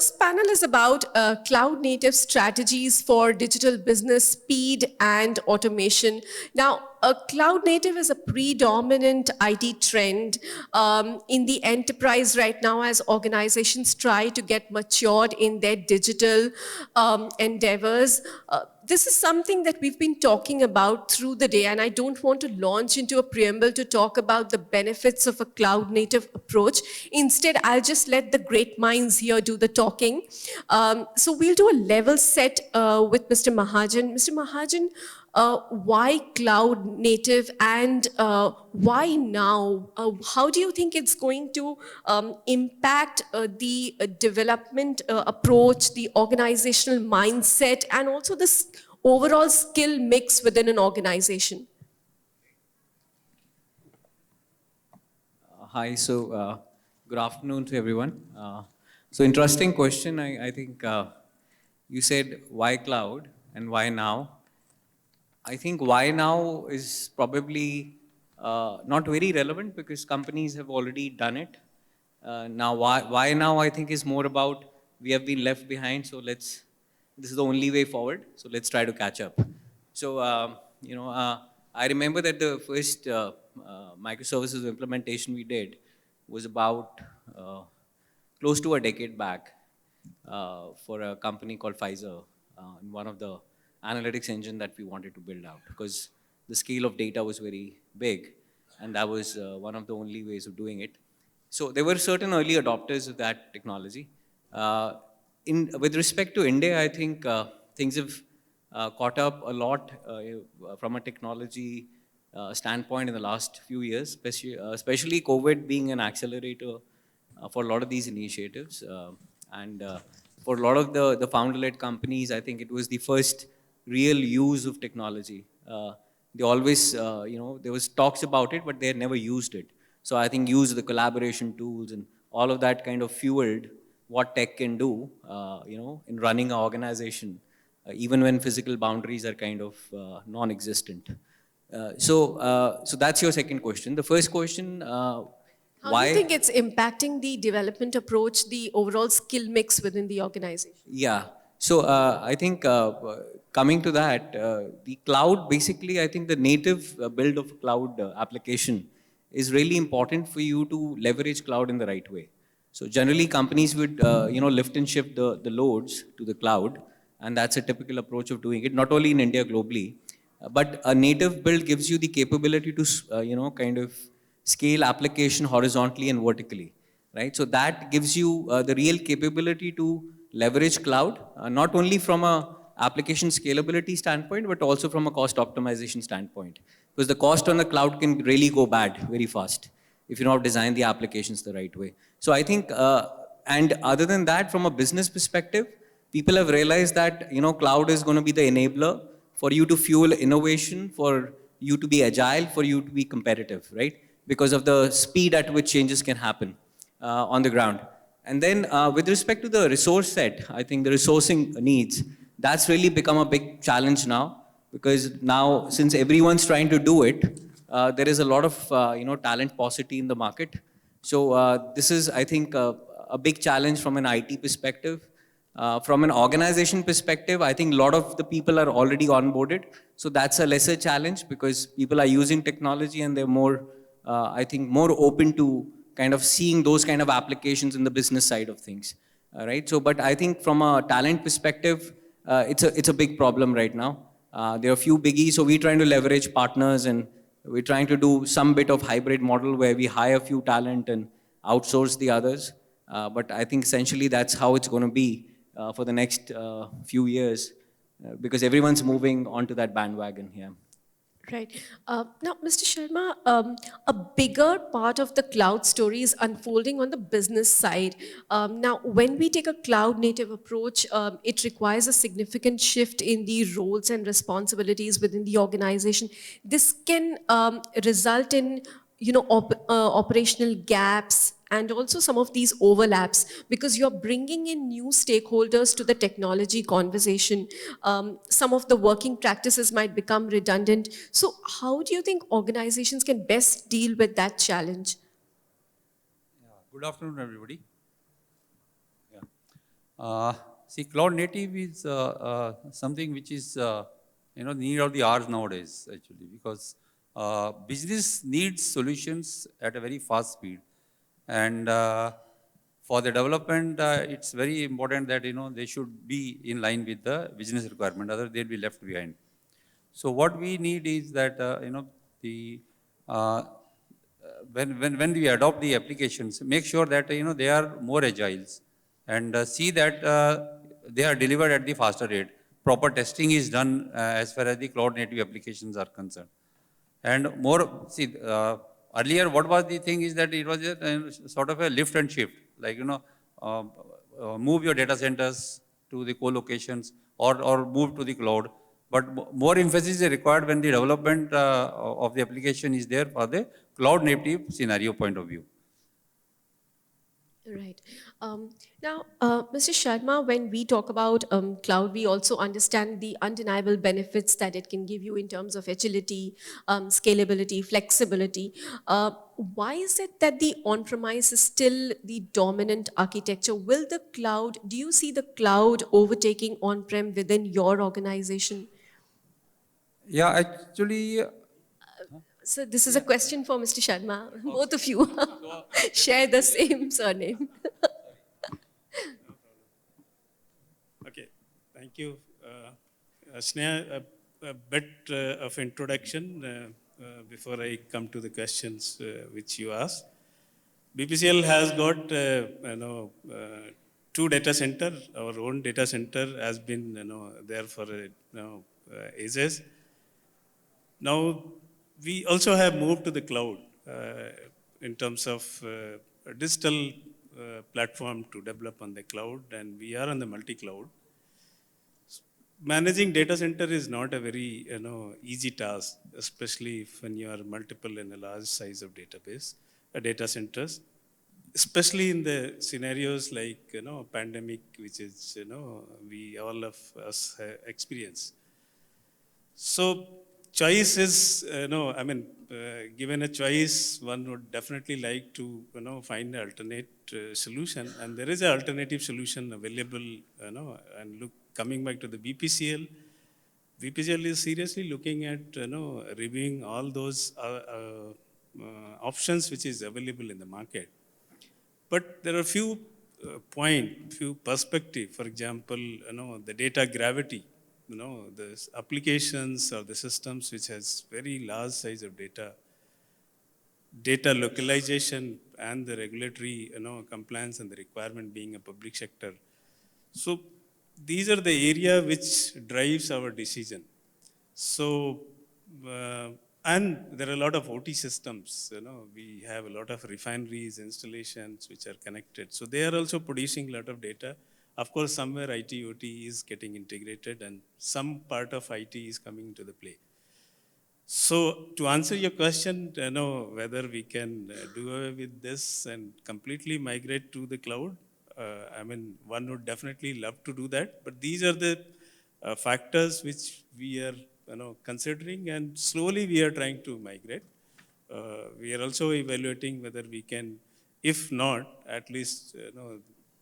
this panel is about cloud-native strategies for digital business speed and automation. Now, cloud-native is a predominant IT trend in the enterprise right now as organizations try to get matured in their digital endeavors. This is something that we've been talking about through the day, and I don't want to launch into a preamble to talk about the benefits of a cloud-native approach. Instead, I'll just let the great minds here do the talking. So we'll do a level set with Mr. Mahajan. Mr. Mahajan, why cloud-native and why now? How do you think it's going to impact the development approach, the organizational mindset, and also the overall skill mix within an organization? Hi, so good afternoon to everyone. So interesting question. I think you said why cloud and why now? I think why now is probably not very relevant because companies have already done it. Now, why now I think is more about we have been left behind, so this is the only way forward, so let's try to catch up. So, I remember that the first microservices implementation we did was about close to a decade back for a company called Pfizer, one of the analytics engine that we wanted to build out because the scale of data was very big and that was one of the only ways of doing it. So there were certain early adopters of that technology. With respect to India, I think things have caught up a lot from a technology standpoint in the last few years, especially COVID being an accelerator for a lot of these initiatives. For a lot of the founder-led companies, I think it was the first real use of technology. They always, there was talks about it, but they had never used it. So I think use of the collaboration tools and all of that kind of fueled what tech can do, in running an organization, even when physical boundaries are kind of non-existent. So that's your second question. The first question, How do you think it's impacting the development approach, the overall skill mix within the organization? Yeah. So I think coming to that, the cloud, basically, I think the native build of cloud application is really important for you to leverage cloud in the right way. So generally, companies would, lift and shift the loads to the cloud, and that's a typical approach of doing it, not only in India, globally. But a native build gives you the capability to, kind of scale application horizontally and vertically, right? So that gives you the real capability to leverage cloud, not only from a application scalability standpoint, but also from a cost optimization standpoint. Because the cost on the cloud can really go bad very fast if you don't design the applications the right way. So I think, and other than that, from a business perspective, people have realized that, cloud is going to be the enabler for you to fuel innovation, for you to be agile, for you to be competitive, right? Because of the speed at which changes can happen on the ground. And then with respect to the resource set, I think the resourcing needs, that's really become a big challenge now, because now since everyone's trying to do it, there is a lot of talent paucity in the market. So this is, I think, a big challenge from an IT perspective. From an organization perspective, I think a lot of the people are already onboarded. So that's a lesser challenge because people are using technology and they're more, I think, more open to kind of seeing those kind of applications in the business side of things, right? So, but I think from a talent perspective, it's a big problem right now. There are a few biggies, so we're trying to leverage partners and we're trying to do some bit of hybrid model where we hire a few talent and outsource the others. But I think essentially that's how it's going to be for the next few years because everyone's moving onto that bandwagon here. Right. Now, Mr. Sharma, a bigger part of the cloud story is unfolding on the business side. Now, when we take a cloud-native approach, it requires a significant shift in the roles and responsibilities within the organization. This can result in, operational gaps and also some of these overlaps because you're bringing in new stakeholders to the technology conversation. Some of the working practices might become redundant. So how do you think organizations can best deal with that challenge? Yeah. Good afternoon, everybody. Yeah. See, cloud native is something which is need of the hours nowadays actually, because business needs solutions at a very fast speed, and for the development, it's very important that they should be in line with the business requirement. Otherwise, they'll be left behind. So what we need is that the uh, when we adopt the applications, make sure that they are more agile, and see that they are delivered at the faster rate. Proper testing is done as far as the cloud native applications are concerned. And more, see, earlier what was the thing is that it was a sort of a lift and shift, like uh, move your data centers to the co-locations, or move to the cloud. But more emphasis is required when the development of the application is there for the cloud native scenario point of view. Right. Now, Mr. Sharma, when we talk about cloud, we also understand the undeniable benefits that it can give you in terms of agility, scalability, flexibility. Why is it that the on-premise is still the dominant architecture? Will the cloud, do you see the cloud overtaking on-prem within your organization? Yeah, actually, So this is a question for Mr. Sharma. Both of you share the same surname. Okay, thank you. Sneha, a bit of introduction before I come to the questions which you asked. BPCL has got two data center. Our own data center has been there for ages. Now we also have moved to the cloud in terms of a digital platform to develop on the cloud, and we are on the multi-cloud. Managing data center is not a very easy task, especially if when you are multiple in a large size of database data centers, especially in the scenarios like pandemic, which is we all of us experience. So choice is given a choice, one would definitely like to find an alternate solution, and there is an alternative solution available. And look, coming back to the BPCL, BPCL is seriously looking at reviewing all those options which is available in the market. But there are few few perspective. For example, the data gravity. The applications or the systems which has very large size of data localization, and the regulatory compliance and the requirement being a public sector. So these are the area which drives our decision. So, and there are a lot of OT systems, we have a lot of refineries, installations which are connected. So they are also producing a lot of data. Of course, somewhere IT, OT is getting integrated, and some part of IT is coming into the play. So to answer your question, whether we can do away with this and completely migrate to the cloud, one would definitely love to do that. But these are the factors which we are, considering, and slowly we are trying to migrate. We are also evaluating whether we can, if not, at least,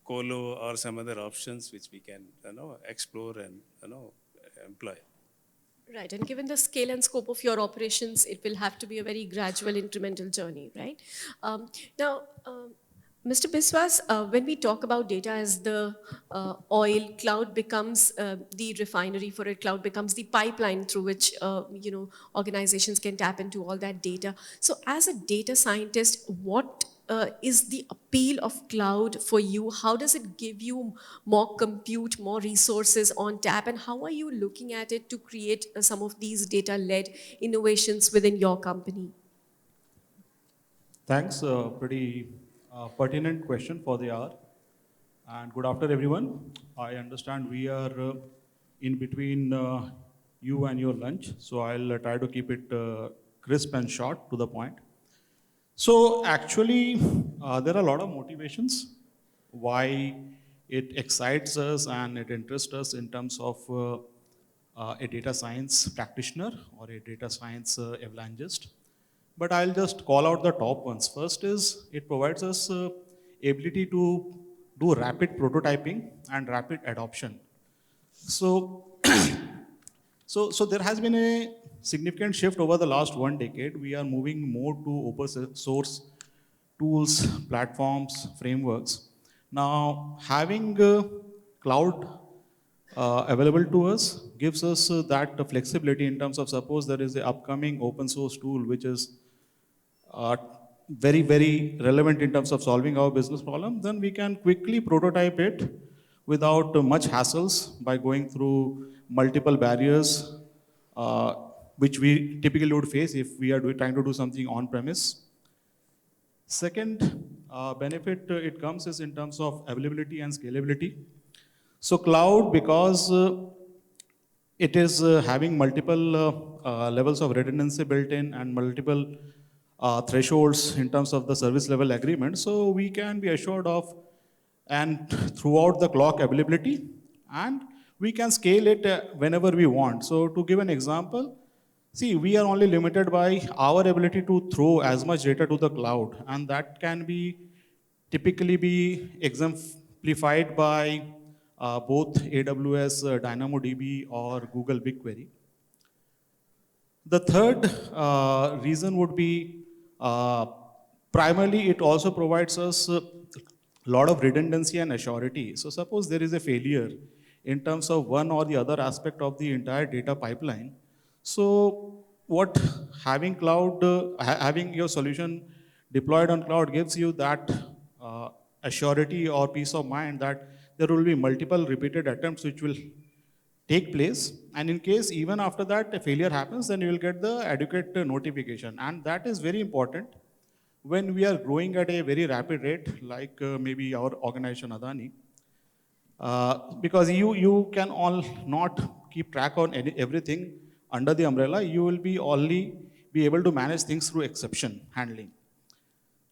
colo or some other options which we can, explore and, employ. Right, and given the scale and scope of your operations, it will have to be a very gradual, incremental journey, right? Now, Mr. Biswas, when we talk about data as the oil, cloud becomes the refinery for it. Cloud becomes the pipeline through which organizations can tap into all that data. So, as a data scientist, what is the appeal of cloud for you? How does it give you more compute, more resources on tap, and how are you looking at it to create some of these data-led innovations within your company? Thanks. Pretty pertinent question for the hour. And good afternoon, everyone. I understand we are in between you and your lunch, so I'll try to keep it crisp and short to the point. So actually, there are a lot of motivations why it excites us and it interests us in terms of a data science practitioner or a data science evangelist. But I'll just call out the top ones. First is it provides us ability to do rapid prototyping and rapid adoption. So, so there has been a significant shift over the last 1 decade. We are moving more to open source tools, platforms, frameworks. Now, having cloud available to us gives us that flexibility in terms of suppose there is an upcoming open source tool which is uh, very, very relevant in terms of solving our business problem, then we can quickly prototype it without much hassles by going through multiple barriers, uh, which we typically would face if we are trying to do something on premise. Second benefit it comes is in terms of availability and scalability. So cloud, because it is having multiple levels of redundancy built in and multiple thresholds in terms of the service level agreement. So we can be assured of and throughout the clock availability, and we can scale it whenever we want. So to give an example, see, we are only limited by our ability to throw as much data to the cloud, and that can be typically be exemplified by both AWS DynamoDB or Google BigQuery. The third reason would be primarily it also provides us a lot of redundancy and assurity. So suppose there is a failure in terms of one or the other aspect of the entire data pipeline. So what having cloud, having your solution deployed on cloud gives you that assurity or peace of mind that there will be multiple repeated attempts which will take place, and in case even after that a failure happens, then you will get the adequate notification, and that is very important when we are growing at a very rapid rate like maybe our organization Adani, because you can all not keep track on everything under the umbrella. You will be only be able to manage things through exception handling.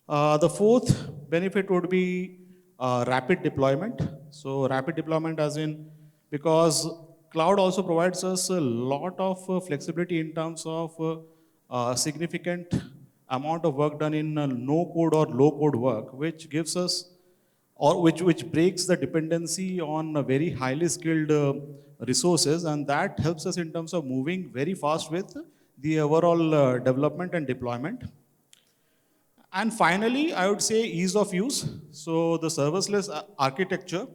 The fourth benefit would be rapid deployment. So rapid deployment as in, because cloud also provides us a lot of flexibility in terms of significant amount of work done in no code or low code work, which gives us or which breaks the dependency on very highly skilled resources, and that helps us in terms of moving very fast with the overall development and deployment. And finally, I would say ease of use. So the serverless architecture.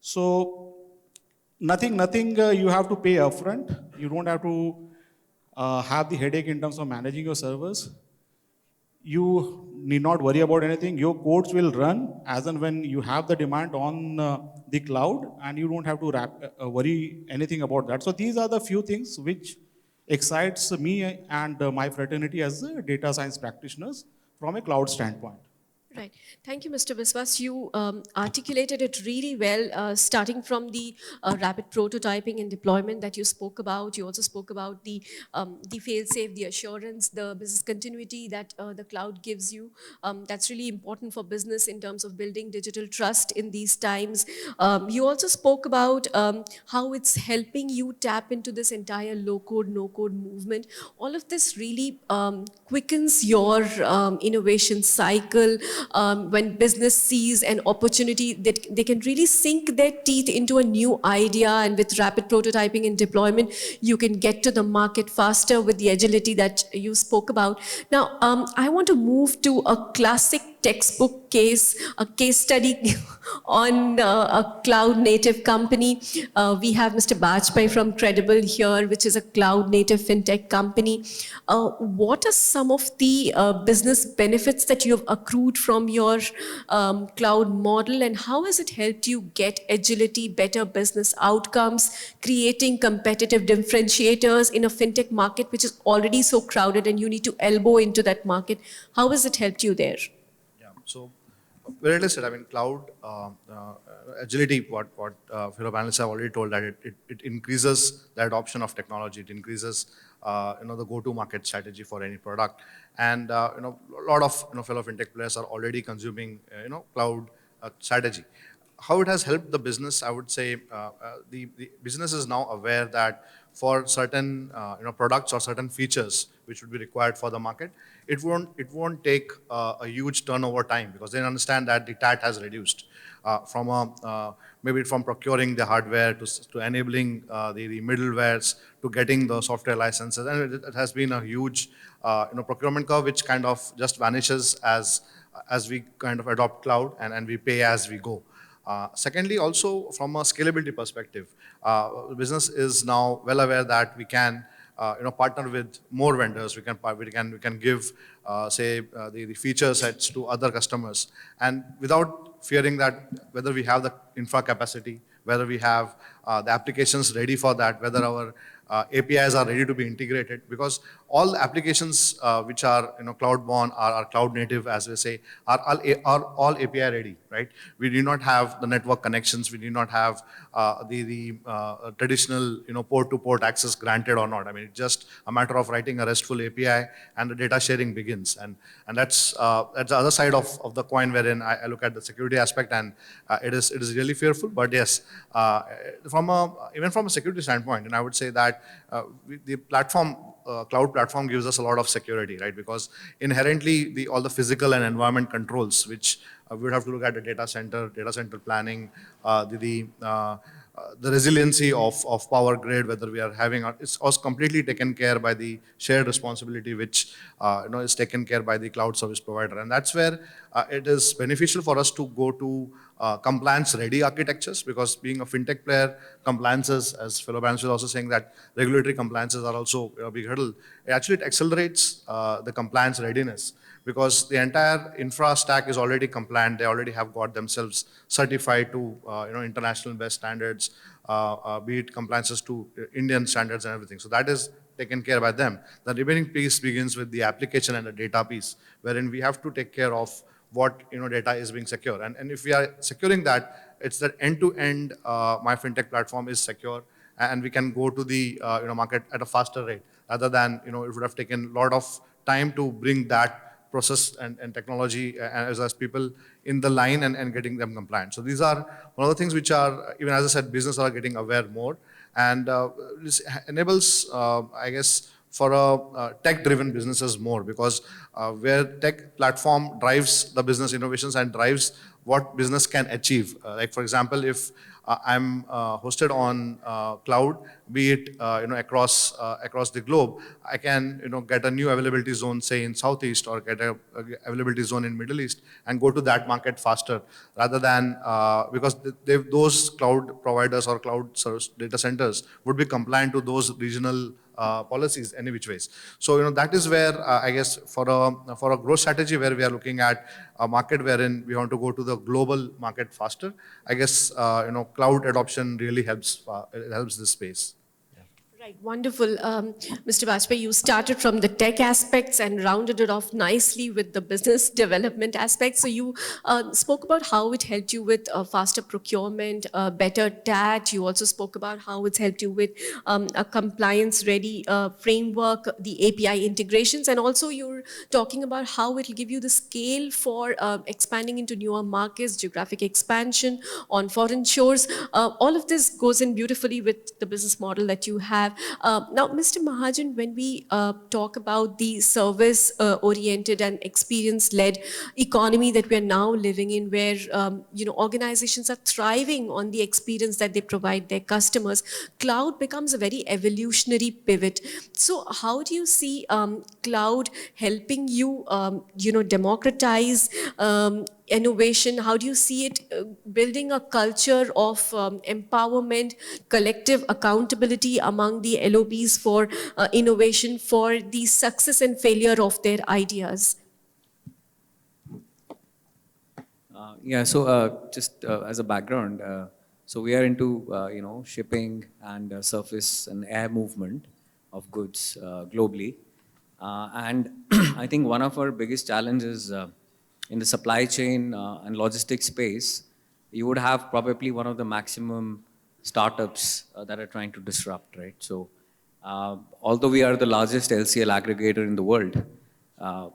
So nothing you have to pay upfront. You don't have to have the headache in terms of managing your servers. You need not worry about anything. Your codes will run as and when you have the demand on the cloud, and you don't have to worry anything about that. So these are the few things which excites me and my fraternity as data science practitioners from a cloud standpoint. Right. Thank you, Mr. Biswas. You articulated it really well, starting from the rapid prototyping and deployment that you spoke about. You also spoke about the fail-safe, the assurance, the business continuity that the cloud gives you. That's really important for business in terms of building digital trust in these times. You also spoke about how it's helping you tap into this entire low-code, no-code movement. All of this really quickens your innovation cycle. When business sees an opportunity, that they can really sink their teeth into a new idea, and with rapid prototyping and deployment, you can get to the market faster with the agility that you spoke about. Now, I want to move to a classic textbook case, a case study on a cloud native company. We have Mr. Bajpai from Credable here, which is a cloud native fintech company. What are some of the business benefits that you have accrued from your cloud model, and how has it helped you get agility, better business outcomes, creating competitive differentiators in a fintech market which is already so crowded and you need to elbow into that market? How has it helped you there? So, very listed. I mean, cloud agility. What fellow panelists have already told, that it increases the adoption of technology. It increases the go-to-market strategy for any product, and a lot of fellow fintech players are already consuming cloud strategy. How it has helped the business, I would say the business is now aware that for certain products or certain features which would be required for the market, it won't take a huge turnover time, because they understand that the TAT has reduced from maybe from procuring the hardware to enabling the middlewares to getting the software licenses, and it has been a huge procurement curve which kind of just vanishes as we kind of adopt cloud and we pay as we go. Secondly, also from a scalability perspective, business is now well aware that we can partner with more vendors. We can give the feature sets to other customers, and without fearing that whether we have the infra capacity, whether we have the applications ready for that, whether our APIs are ready to be integrated, because all applications which are cloud born are cloud native, as we say, are all API ready, right? We do not have the network connections, we do not have the traditional port to port access granted or not. I mean, it's just a matter of writing a RESTful API and the data sharing begins, and that's the other side of the coin, wherein I look at the security aspect, and it is really fearful. But yes, even from a security standpoint, and I would say that the cloud platform gives us a lot of security, right? Because inherently all the physical and environment controls, which we would have to look at the data center planning, the resiliency of power grid, whether we are having, it's also completely taken care by the shared responsibility, which is taken care by the cloud service provider. And that's where it is beneficial for us to go to compliance-ready architectures, because being a fintech player, compliances, as fellow banks was also saying, that regulatory compliances are also a big hurdle. It accelerates the compliance readiness, because the entire infra stack is already compliant. They already have got themselves certified to international best standards, be it compliances to Indian standards and everything. So that is taken care by them. The remaining piece begins with the application and the data piece, wherein we have to take care of what data is being secure. And if we are securing that, it's that end-to-end my fintech platform is secure, and we can go to the market at a faster rate, rather than it would have taken a lot of time to bring that process and technology as people in the line and getting them compliant. So these are one of the things which are, even as I said, business are getting aware more, and this enables, I guess, for a tech-driven businesses more, because where tech platform drives the business innovations and drives what business can achieve. Like for example, if I'm hosted on cloud, be it across the globe, I can get a new availability zone, say in Southeast, or get a availability zone in Middle East, and go to that market faster, rather than because those cloud providers or cloud service data centers would be compliant to those regional policies any which ways. So that is where I guess for a growth strategy where we are looking at a market wherein we want to go to the global market faster, I guess cloud adoption really helps. It helps this space. Right, wonderful. Mr. Bajpai, you started from the tech aspects and rounded it off nicely with the business development aspects. So you spoke about how it helped you with faster procurement, better TAT. You also spoke about how it's helped you with a compliance-ready framework, the API integrations, and also you're talking about how it will give you the scale for expanding into newer markets, geographic expansion on foreign shores. All of this goes in beautifully with the business model that you have. Now, Mr. Mahajan, when we talk about the service-oriented and experience-led economy that we are now living in, where organizations are thriving on the experience that they provide their customers, cloud becomes a very evolutionary pivot. So, how do you see cloud helping you, democratize innovation? How do you see it building a culture of empowerment, collective accountability among the LOBs for innovation, for the success and failure of their ideas? So just as a background, so we are into shipping and surface and air movement of goods globally, and I think one of our biggest challenges in the supply chain and logistics space, you would have probably one of the maximum startups that are trying to disrupt, right? So although we are the largest LCL aggregator in the world,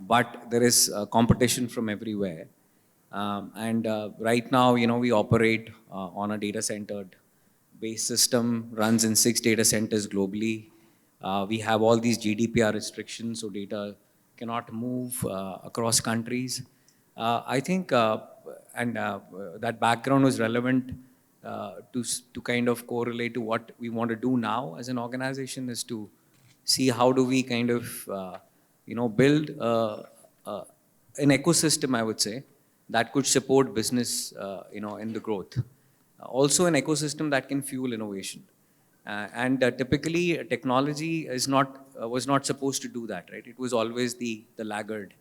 but there is competition from everywhere. And right now, we operate on a data-centered based system runs in 6 data centers globally. We have all these GDPR restrictions, so data cannot move across countries. I think, and that background was relevant to kind of correlate to what we want to do now as an organization, is to see how do we kind of, build uh, an ecosystem, I would say, that could support business, in the growth. Also an ecosystem that can fuel innovation. And typically technology was not supposed to do that, right? It was always the laggard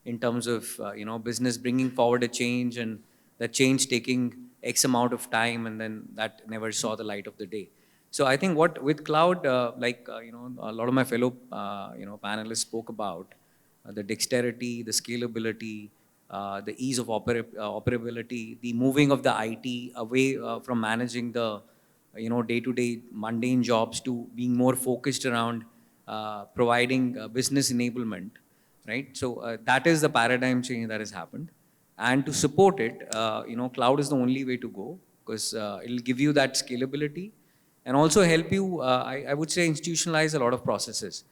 in terms of, business bringing forward a change, and that change taking X amount of time, and then that never saw the light of the day. So I think what with cloud, a lot of my fellow, panelists spoke about, the dexterity, the scalability, the ease of operability, the moving of the IT away from managing the, day-to-day mundane jobs to being more focused around providing business enablement, right? So that is the paradigm change that has happened. And to support it, cloud is the only way to go, because it'll give you that scalability and also help you, I would say, institutionalize a lot of processes.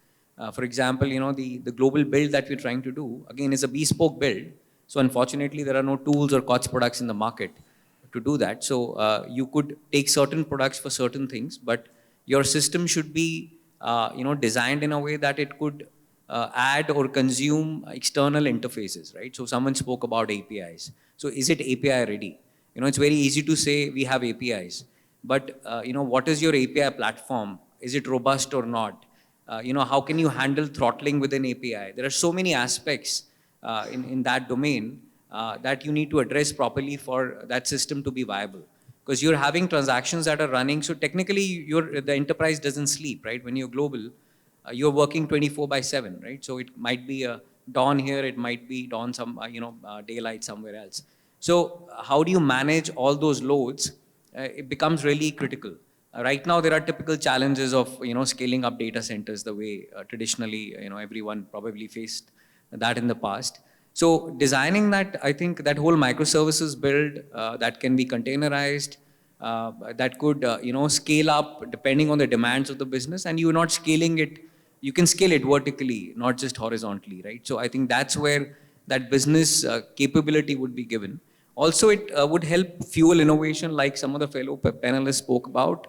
For example, the global build that we're trying to do, again, is a bespoke build. So unfortunately, there are no tools or COTS products in the market to do that. So you could take certain products for certain things, but your system should be, designed in a way that it could add or consume external interfaces, right? So someone spoke about APIs. So is it API ready? It's very easy to say we have APIs, but what is your API platform? Is it robust or not? How can you handle throttling within API? There are so many aspects in that domain that you need to address properly for that system to be viable. Because you're having transactions that are running, so technically the enterprise doesn't sleep, right? When you're global, you're working 24/7, right? So it might be a dawn here, it might be dawn daylight somewhere else. So how do you manage all those loads? It becomes really critical. Right now, there are typical challenges of scaling up data centers the way traditionally everyone probably faced that in the past. So designing that, I think that whole microservices build that can be containerized, that could scale up depending on the demands of the business, and you're not scaling it. You can scale it vertically, not just horizontally, right? So I think that's where that business capability would be given. Also, it would help fuel innovation, like some of the fellow panelists spoke about.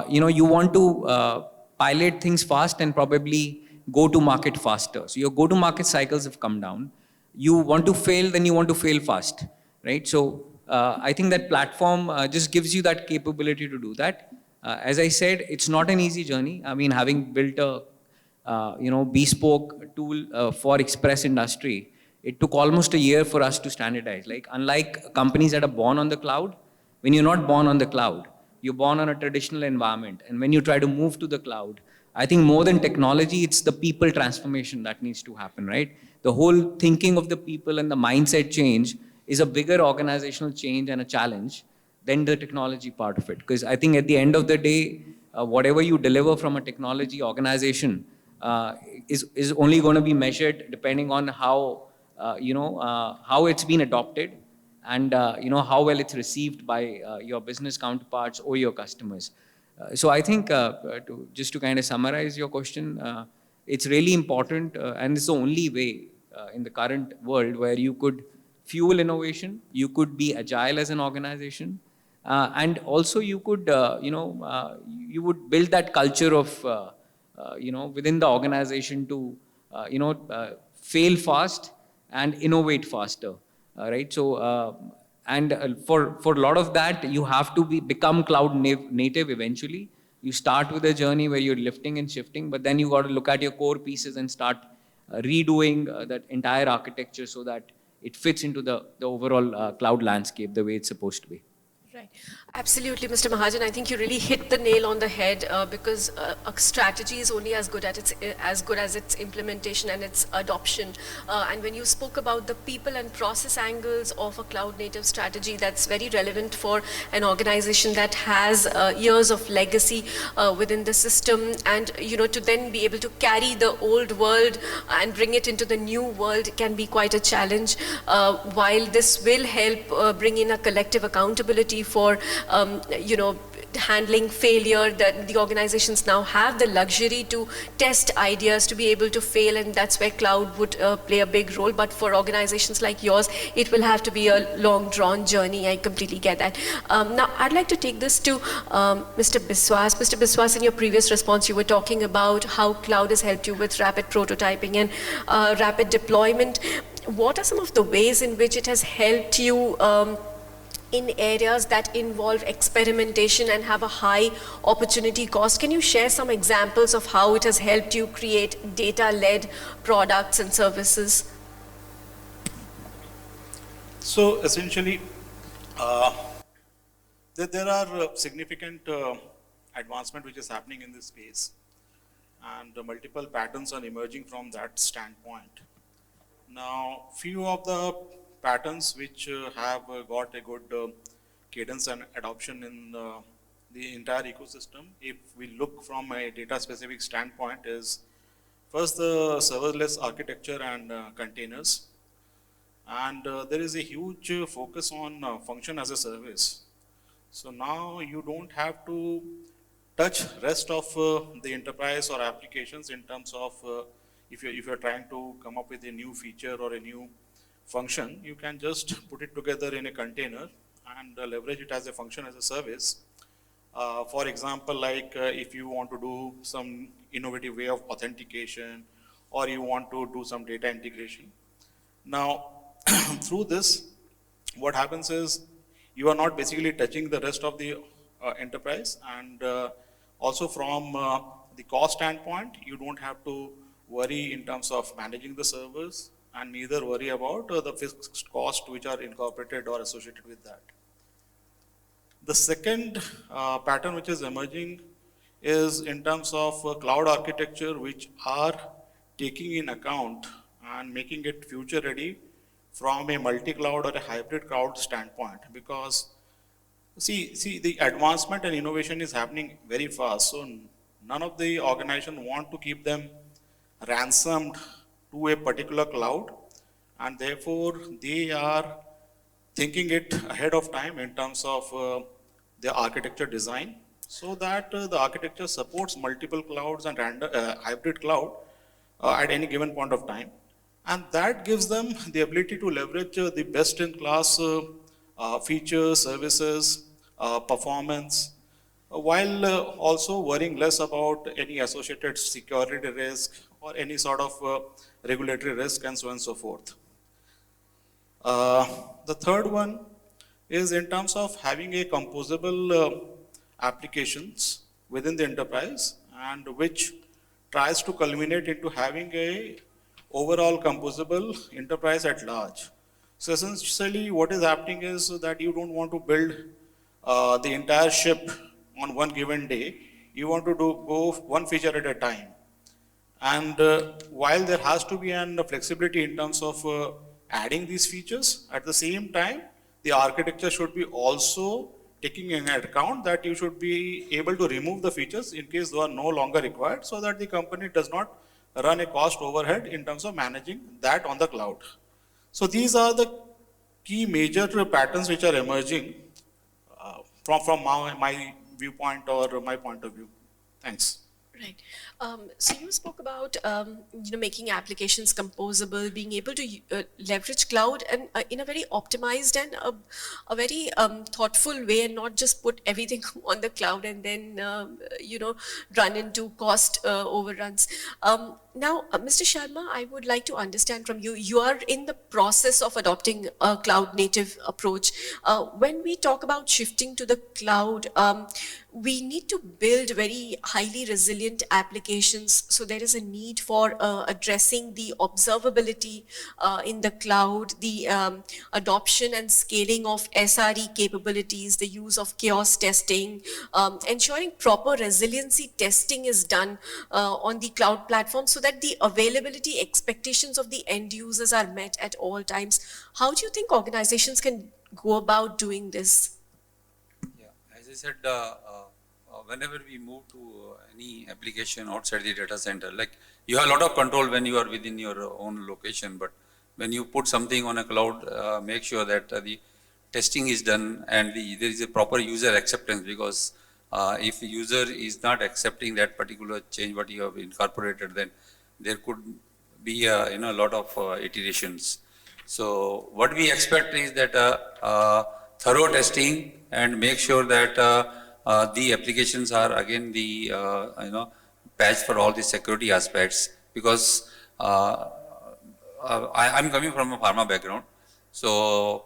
You want to pilot things fast and probably go to market faster. So your go to market cycles have come down. You want to fail, then you want to fail fast, right? So I think that platform just gives you that capability to do that. As I said, it's not an easy journey. I mean, having built a bespoke tool for express industry, it took almost a year for us to standardize. Like, unlike companies that are born on the cloud, when you're not born on the cloud, you're born on a traditional environment. And when you try to move to the cloud, I think more than technology, it's the people transformation that needs to happen, right? The whole thinking of the people and the mindset change is a bigger organizational change and a challenge than the technology part of it. Because I think at the end of the day, whatever you deliver from a technology organization is only going to be measured depending on how how it's been adopted, and how well it's received by your business counterparts or your customers. So I think just to kind of summarize your question, it's really important, and it's the only way in the current world where you could fuel innovation, you could be agile as an organization, and also you could you would build that culture of within the organization to fail fast and innovate faster, right? So and for a lot of that, you have to become cloud native eventually. You start with a journey where you're lifting and shifting, but then you got to look at your core pieces and start redoing that entire architecture so that it fits into the overall cloud landscape the way it's supposed to be. Right. Absolutely, Mr. Mahajan. I think you really hit the nail on the head because a strategy is only as good as its implementation and its adoption. And when you spoke about the people and process angles of a cloud-native strategy, that's very relevant for an organization that has years of legacy within the system, and to then be able to carry the old world and bring it into the new world can be quite a challenge. While this will help bring in a collective accountability for handling failure, that the organizations now have the luxury to test ideas, to be able to fail, and that's where cloud would play a big role. But for organizations like yours, it will have to be a long drawn journey. I completely get that. Now I'd like to take this to Mr. Biswas. Mr. Biswas, in your previous response you were talking about how cloud has helped you with rapid prototyping and rapid deployment. What are some of the ways in which it has helped you in areas that involve experimentation and have a high opportunity cost? Can you share some examples of how it has helped you create data-led products and services? So essentially, there are significant advancement which is happening in this space, and multiple patterns are emerging from that standpoint. Now, few of the patterns which have got a good cadence and adoption in the entire ecosystem, if we look from a data-specific standpoint, is first the serverless architecture and containers. And there is a huge focus on function as a service. So now you don't have to touch rest of the enterprise or applications in terms of if you're trying to come up with a new feature or a new function, you can just put it together in a container and leverage it as a function as a service. For example, like if you want to do some innovative way of authentication, or you want to do some data integration. Now, through this, what happens is you are not basically touching the rest of the enterprise, and also from the cost standpoint, you don't have to worry in terms of managing the servers, and neither worry about the fixed cost which are incorporated or associated with that. The second pattern which is emerging is in terms of cloud architecture, which are taking in account and making it future ready from a multi-cloud or a hybrid cloud standpoint. Because see the advancement and innovation is happening very fast, so none of the organization want to keep them ransomed to a particular cloud, and therefore they are thinking it ahead of time in terms of the architecture design, so that the architecture supports multiple clouds and hybrid cloud at any given point of time. And that gives them the ability to leverage the best-in-class features, services, performance, while also worrying less about any associated security risk or any sort of regulatory risk and so on and so forth. The third one is in terms of having a composable applications within the enterprise, and which tries to culminate into having a overall composable enterprise at large. So essentially what is happening is that you don't want to build the entire ship on one given day. You want to go one feature at a time. And while there has to be a flexibility in terms of adding these features, at the same time, the architecture should be also taking into account that you should be able to remove the features in case they are no longer required, so that the company does not run a cost overhead in terms of managing that on the cloud. So these are the key major patterns which are emerging from my viewpoint or my point of view. Thanks. Right. So you spoke about making applications composable, being able to leverage cloud and in a very optimized and a very thoughtful way, and not just put everything on the cloud and then run into cost overruns. Now, Mr. Sharma, I would like to understand from you. You are in the process of adopting a cloud-native approach. When we talk about shifting to the cloud, we need to build very highly resilient applications. So there is a need for addressing the observability in the cloud, the adoption and scaling of SRE capabilities, the use of chaos testing, ensuring proper resiliency testing is done on the cloud platform, so that the availability expectations of the end users are met at all times. How do you think organizations can go about doing this? Yeah, as I said, whenever we move to any application outside the data center, like you have a lot of control when you are within your own location, but when you put something on a cloud, make sure that the testing is done and there is a proper user acceptance, because if the user is not accepting that particular change what you have incorporated, then there could be a lot of iterations. So what we expect is that thorough testing and make sure that the applications are again the patch for all the security aspects, because I'm coming from a pharma background. So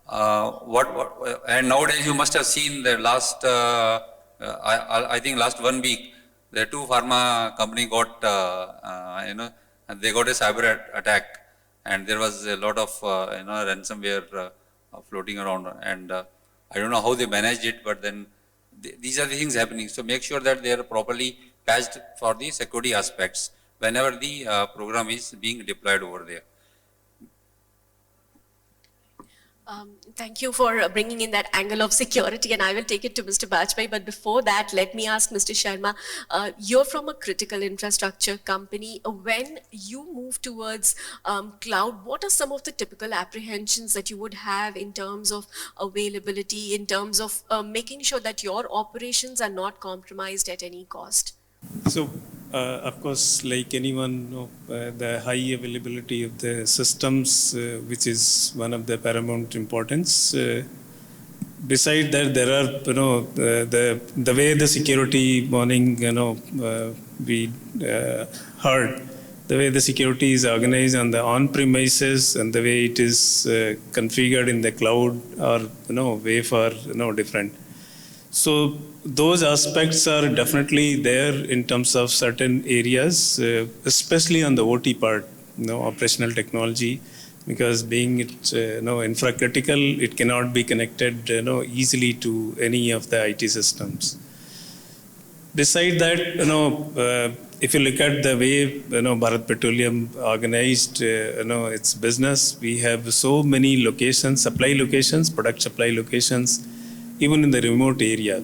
and nowadays you must have seen the last I think last 1 week the two pharma company got they got a cyber attack, and there was a lot of ransomware floating around, and I don't know how they managed it, but then these are the things happening. So make sure that they are properly patched for the security aspects whenever the program is being deployed over there. Thank you for bringing in that angle of security, and I will take it to Mr. Bajpai. But before that, let me ask Mr. Sharma, you're from a critical infrastructure company. When you move towards cloud, what are some of the typical apprehensions that you would have in terms of availability, in terms of making sure that your operations are not compromised at any cost? So, of course, like anyone, the high availability of the systems, which is one of the paramount importance. Beside that, there are, the way the security morning, we heard, the way the security is organized on the on-premises and the way it is configured in the cloud are, way far, different. So those aspects are definitely there in terms of certain areas, especially on the OT part, operational technology, because being it, infra-critical, it cannot be connected, easily to any of the IT systems. Beside that, if you look at the way, Bharat Petroleum organized, its business, we have so many locations, supply locations, product supply locations, even in the remote area.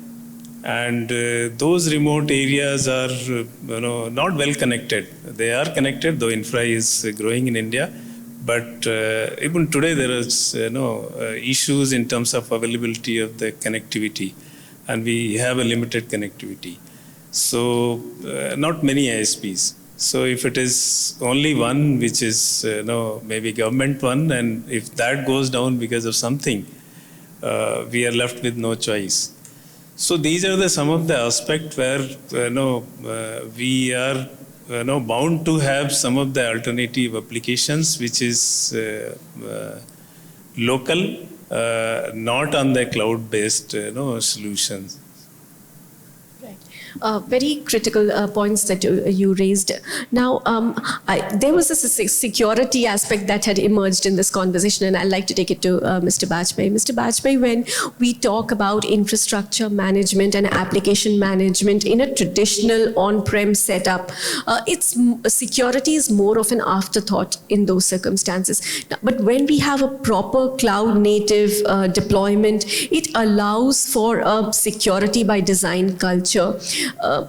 And those remote areas are not well connected. They are connected, though infra is growing in India. But even today there is issues in terms of availability of the connectivity. And we have a limited connectivity. So not many ISPs. So if it is only one, which is maybe government one, and if that goes down because of something, we are left with no choice. So these are some of the aspects where we are bound to have some of the alternative applications, which is local, not on the cloud-based solutions. Very critical points that you raised. Now, there was a security aspect that had emerged in this conversation, and I'd like to take it to Mr. Bajpai. Mr. Bajpai, when we talk about infrastructure management and application management in a traditional on-prem setup, security is more of an afterthought in those circumstances. But when we have a proper cloud-native deployment, it allows for a security by design culture.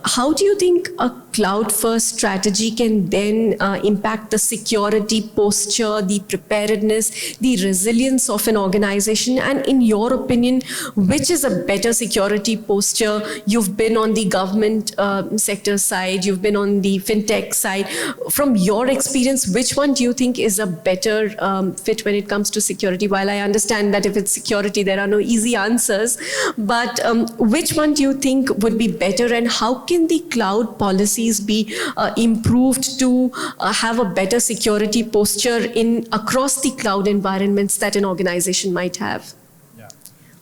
How do you think a cloud-first strategy can then impact the security posture, the preparedness, the resilience of an organization? And in your opinion, which is a better security posture? You've been on the government sector side, you've been on the Fintech side. From your experience, which one do you think is a better fit when it comes to security? While I understand that if it's security, there are no easy answers, but which one do you think would be better, and how can the cloud policies be improved to have a better security posture across the cloud environments that an organization might have? Yeah.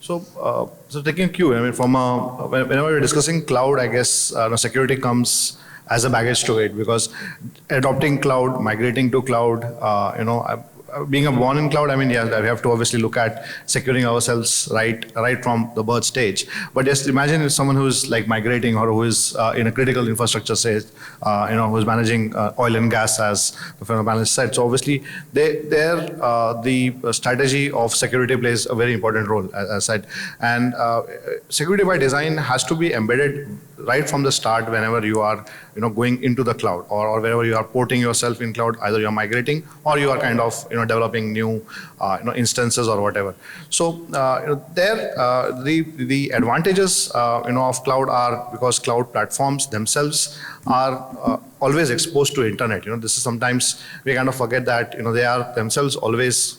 So taking cue, I mean, whenever we're discussing cloud, I guess security comes as a baggage to it, because adopting cloud, migrating to cloud, being born in cloud, I mean, yeah, we have to obviously look at securing ourselves right from the birth stage. But just imagine if someone who's like migrating, or who is in a critical infrastructure stage, who's managing oil and gas, as the panelist said. So obviously, the strategy of security plays a very important role, as I said. And security by design has to be embedded right from the start whenever you are going into the cloud, or wherever you are porting yourself in cloud. Either you are migrating, or you are kind of developing new instances or whatever. So the advantages of cloud are because cloud platforms themselves are always exposed to internet. This is sometimes we kind of forget that they are themselves always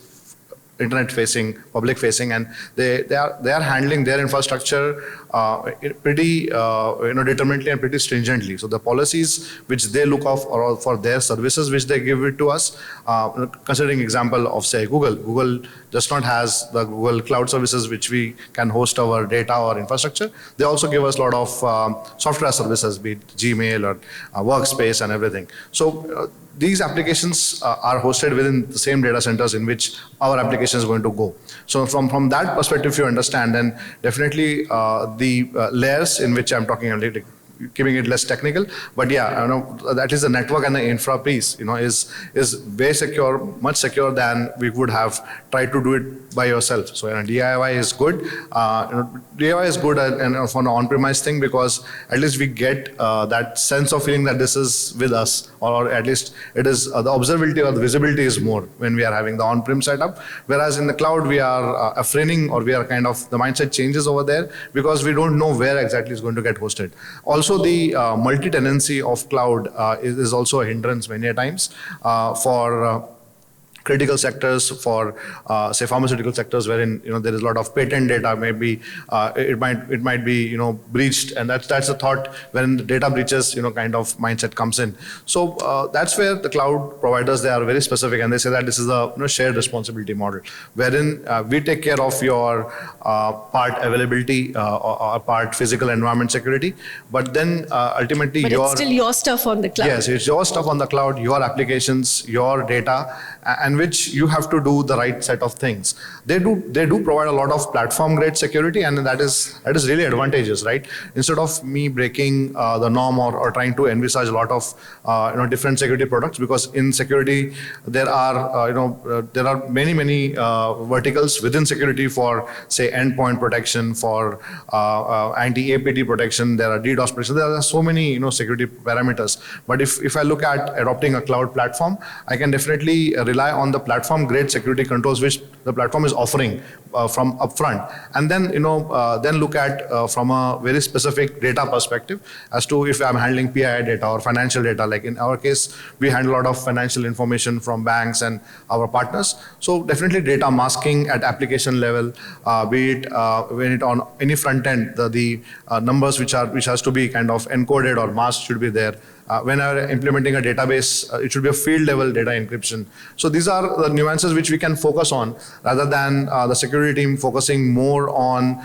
internet facing, public facing, and they are handling their infrastructure pretty determinedly and pretty stringently. So the policies which they look off or for their services which they give it to us, considering example of say Google just not has the Google Cloud services which we can host our data or infrastructure. They also give us a lot of software services, be it Gmail or Workspace and everything. So these applications are hosted within the same data centers in which our application is going to go. So from that perspective, you understand, then definitely the layers in which I'm talking about, keeping it less technical, but yeah, that is the network and the infra piece, is way secure, much secure than we would have tried to do it by yourself. So DIY is good. DIY is good and for an on-premise thing, because at least we get that sense of feeling that this is with us, or at least it is the observability or the visibility is more when we are having the on-prem setup. Whereas in the cloud, we are afraining, or we are kind of, the mindset changes over there because we don't know where exactly it's going to get hosted. Also, the multi-tenancy of cloud is also a hindrance many a times for critical sectors, for say pharmaceutical sectors, wherein there is a lot of patent data. Maybe it might be breached, and that's the thought when the data breaches kind of mindset comes in. So that's where the cloud providers, they are very specific, and they say that this is a shared responsibility model, wherein we take care of your part availability or part physical environment security, but then ultimately but it's still your stuff on the cloud. Yes, it's your stuff on the cloud, your applications, your data, and which you have to do the right set of things. They do provide a lot of platform grade security, and that is really advantageous, right? Instead of me breaking the norm or trying to envisage a lot of different security products, because in security there are many verticals within security for say endpoint protection, for anti-APT protection, there are DDoS protection, there are so many security parameters. But if I look at adopting a cloud platform, I can definitely rely on the platform grade security controls which the platform is offering from upfront, and then then look at from a very specific data perspective as to if I'm handling PII data or financial data. Like in our case, we handle a lot of financial information from banks and our partners. So definitely data masking at application level, be it when it on any front end, the numbers which has to be kind of encoded or masked should be there. When I'm implementing a database, it should be a field level data encryption. So these are the nuances which we can focus on, rather than the security team focusing more on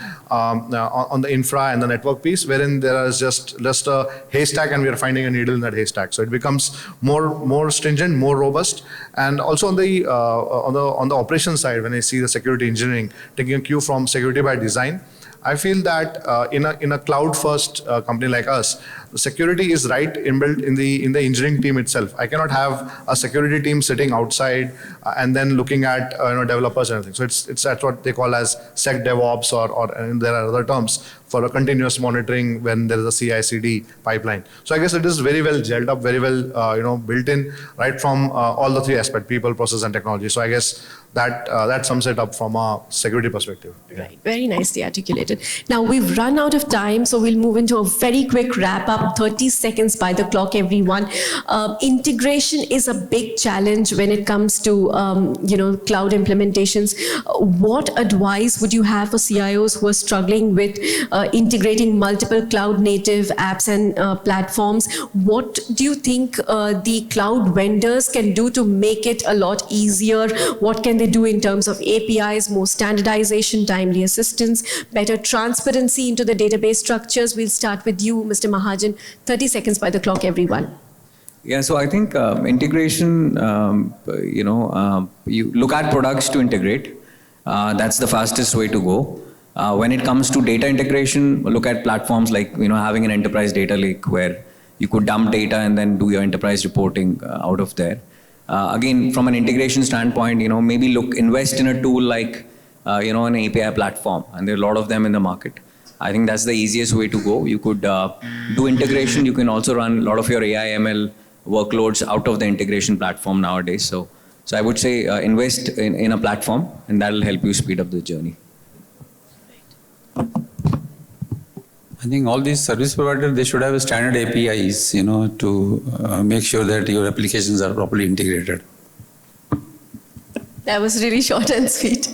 the infra and the network piece, wherein there is just a haystack and we are finding a needle in that haystack. So it becomes more stringent, more robust. And also on the operations side, when I see the security engineering taking a cue from security by design, I feel that in a cloud-first company like us, the security is right inbuilt in the engineering team itself. I cannot have a security team sitting outside and then looking at developers and everything. So that's what they call as sec DevOps, or and there are other terms for a continuous monitoring when there is a CI/CD pipeline. So I guess it is very well gelled up, very well built in right from all the three aspects: people, process, and technology. So I guess that sums it up from a security perspective. Right, very nicely articulated. Now we've run out of time, so we'll move into a very quick wrap up. 30 seconds by the clock, everyone. Integration is a big challenge when it comes to cloud implementations. What advice would you have for CIOs who are struggling with integrating multiple cloud native apps and platforms? What do you think the cloud vendors can do to make it a lot easier? What can they do in terms of APIs, more standardization, timely assistance, better transparency into the database structures? We'll start with you, Mr. Mahajan. 30 seconds by the clock, everyone. Yeah, so I think integration, you look at products to integrate. That's the fastest way to go. When it comes to data integration, look at platforms like having an enterprise data lake where you could dump data and then do your enterprise reporting out of there. Again, from an integration standpoint, maybe invest in a tool like an API platform, and there are a lot of them in the market. I think that's the easiest way to go. You could do integration. You can also run a lot of your AI ML workloads out of the integration platform nowadays. So So I would say invest in a platform, and that will help you speed up the journey. I think all these service providers, they should have standard APIs, to make sure that your applications are properly integrated. That was really short and sweet.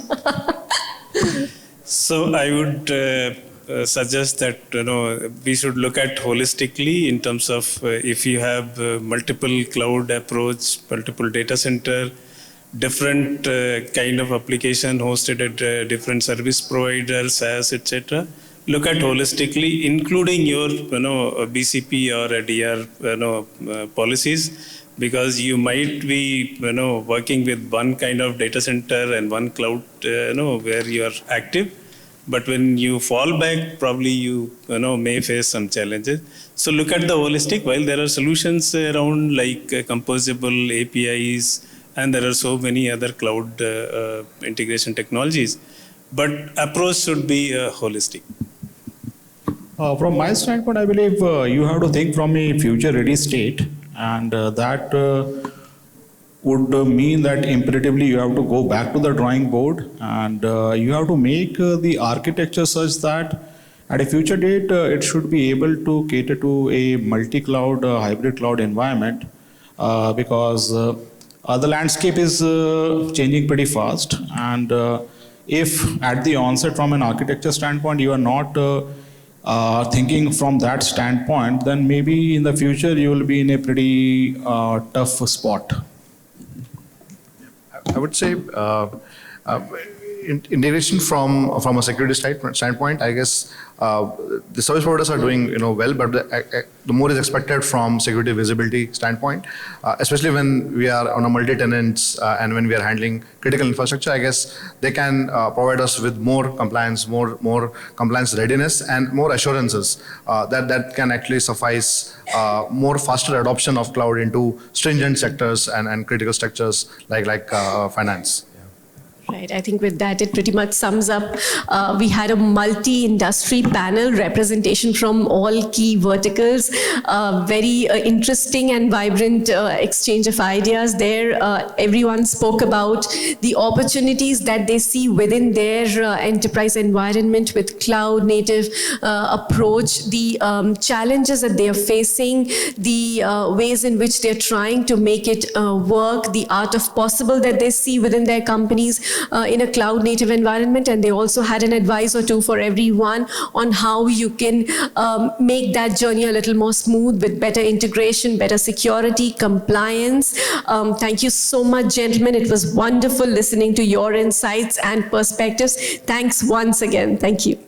So I would suggest that we should look at holistically in terms of if you have multiple cloud approach, multiple data center, different kind of application hosted at different service providers, SaaS, etc. Look at holistically, including your BCP or DR policies, because you might be working with one kind of data center and one cloud where you are active. But when you fall back, probably you may face some challenges. So look at the holistic. While there are solutions around like composable APIs, and there are so many other cloud integration technologies, but approach should be holistic. From my standpoint, I believe you have to think from a future-ready state, and that would mean that imperatively you have to go back to the drawing board, and you have to make the architecture such that at a future date it should be able to cater to a multi-cloud, hybrid cloud environment, because the landscape is changing pretty fast, and if at the onset from an architecture standpoint you are not thinking from that standpoint, then maybe in the future you will be in a pretty tough spot. I would say integration from a security standpoint, I guess the service providers are doing well, but the more is expected from security visibility standpoint, especially when we are on a multi-tenants and when we are handling critical infrastructure. I guess they can provide us with more compliance, more compliance readiness, and more assurances that can actually suffice more faster adoption of cloud into stringent sectors and critical structures like finance. Right. I think with that, it pretty much sums up. We had a multi-industry panel representation from all key verticals. Very interesting and vibrant exchange of ideas there. Everyone spoke about the opportunities that they see within their enterprise environment with cloud native approach, the challenges that they are facing, the ways in which they're trying to make it work, the art of possible that they see within their companies in a cloud native environment. And they also had an advice or two for everyone on how you can make that journey a little more smooth with better integration, better security, compliance. Thank you so much, gentlemen. It was wonderful listening to your insights and perspectives. Thanks once again. Thank you.